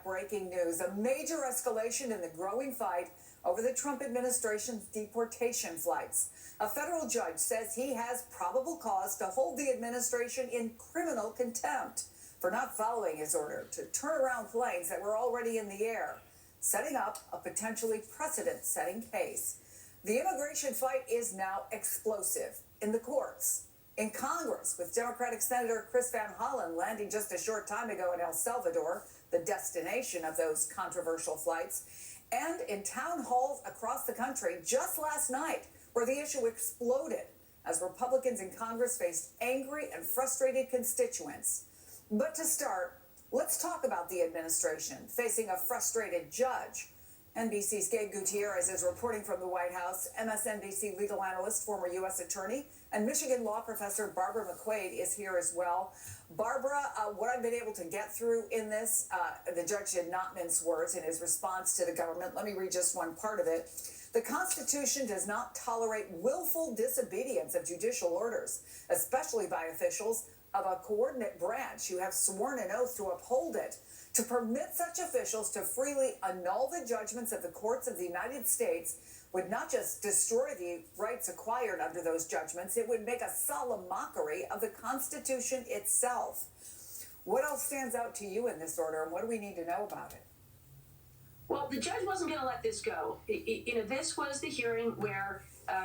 that breaking news. A major escalation in the growing fight over the Trump administration's deportation flights. A federal judge says he has probable cause to hold the administration in criminal contempt for not following his order to turn around planes that were already in the air, setting up a potentially precedent-setting case. The immigration fight is now explosive in the courts, in Congress, with Democratic Senator Chris Van Hollen landing just a short time ago in El Salvador, the destination of those controversial flights, and in town halls across the country just last night, where the issue exploded as Republicans in Congress faced angry and frustrated constituents. But to start, let's talk about the administration facing a frustrated judge. NBC's Gabe Gutierrez is reporting from the White House. MSNBC legal analyst, former U.S. attorney, and Michigan law professor Barbara McQuaid is here as well. Barbara, what I've been able to get through in this, the judge did not mince words in his response to the government. Let me read just one part of it. The Constitution does not tolerate willful disobedience of judicial orders, especially by officials of a coordinate branch who have sworn an oath to uphold it. To permit such officials to freely annul the judgments of the courts of the United States would not just destroy the rights acquired under those judgments, it would make a solemn mockery of the Constitution itself. What else stands out to you in this order, and what do we need to know about it? Well, the judge wasn't going to let this go. This was the hearing where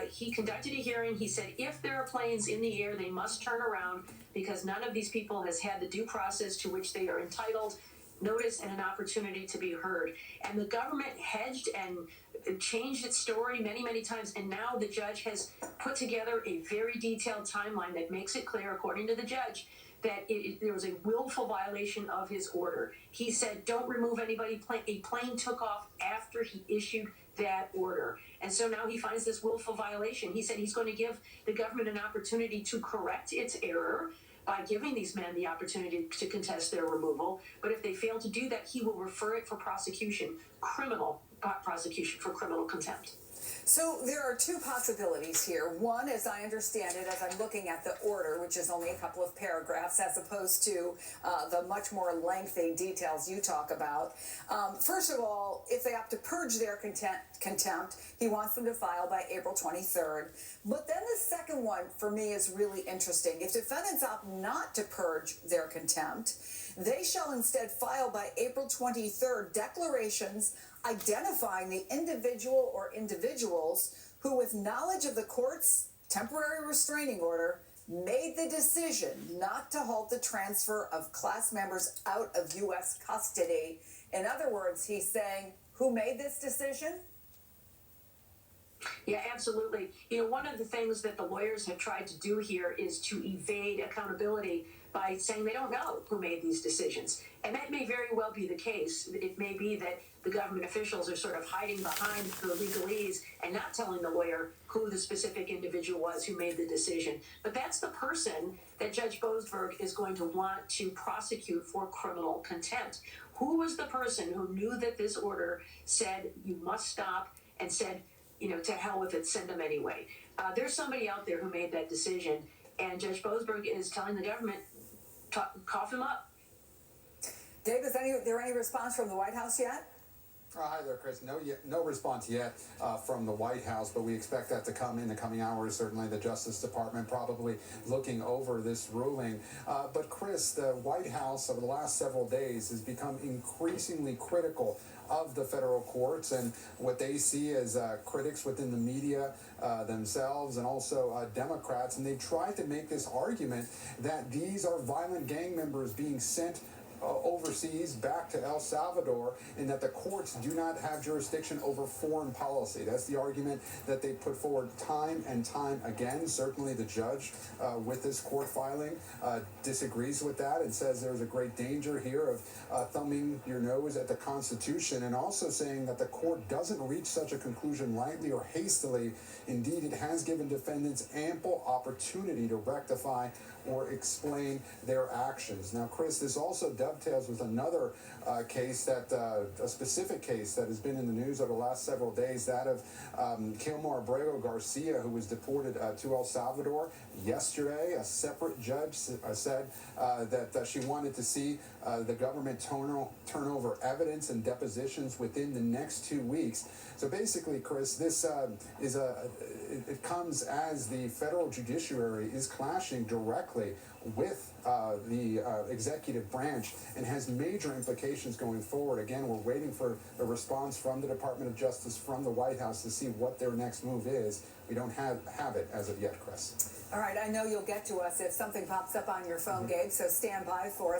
he conducted a hearing. He said if there are planes in the air, they must turn around because none of these people has had the due process to which they are entitled, notice, and an opportunity to be heard. And the government hedged and changed its story many, many times. And now the judge has put together a very detailed timeline that makes it clear, according to the judge, that there was a willful violation of his order. He said, don't remove anybody. A plane took off after he issued that order. And so now he finds this willful violation. He said he's going to give the government an opportunity to correct its error by giving these men the opportunity to contest their removal. But if they fail to do that, he will refer it for prosecution, criminal prosecution for criminal contempt. So there are two possibilities here. One, as I understand it, as I'm looking at the order, which is only a couple of paragraphs as opposed to the much more lengthy details you talk about. First of all, if they opt to purge their contempt, he wants them to file by April 23rd. But then the second one for me is really interesting. If defendants opt not to purge their contempt, they shall instead file by April 23rd declarations identifying the individual or individuals who, with knowledge of the court's temporary restraining order, made the decision not to halt the transfer of class members out of U.S. custody. In other words, he's saying, who made this decision? Yeah, absolutely. One of the things that the lawyers have tried to do here is to evade accountability by saying they don't know who made these decisions. And that may very well be the case. It may be that the government officials are sort of hiding behind the legalese and not telling the lawyer who the specific individual was who made the decision. But that's the person that Judge Boasberg is going to want to prosecute for criminal contempt. Who was the person who knew that this order said you must stop and said, to hell with it, send them anyway? There's somebody out there who made that decision, and Judge Boasberg is telling the government, cough him up. Dave, is there any response from the White House yet? Hi there, Chris. No response yet from the White House, but we expect that to come in the coming hours. Certainly the Justice Department probably looking over this ruling. But Chris, the White House over the last several days has become increasingly critical of the federal courts and what they see as critics within the media themselves and also Democrats. And they tried to make this argument that these are violent gang members being sent overseas back to El Salvador, and that the courts do not have jurisdiction over foreign policy. That's the argument that they put forward time and time again. Certainly the judge with this court filing disagrees with that and says there's a great danger here of thumbing your nose at the Constitution, and also saying that the court doesn't reach such a conclusion lightly or hastily. Indeed, it has given defendants ample opportunity to rectify or explain their actions. Now, Chris, this also dovetails with another case that, a specific case that has been in the news over the last several days, that of Kilmar Abrego Garcia, who was deported to El Salvador yesterday. A separate judge said that she wanted to see the government turn over evidence and depositions within the next 2 weeks. So basically, Chris, this it comes as the federal judiciary is clashing directly with the executive branch and has major implications going forward. Again, we're waiting for a response from the Department of Justice, from the White House, to see what their next move is. We don't have it as of yet, Chris. All right, I know you'll get to us if something pops up on your phone, Gabe, so stand by for us.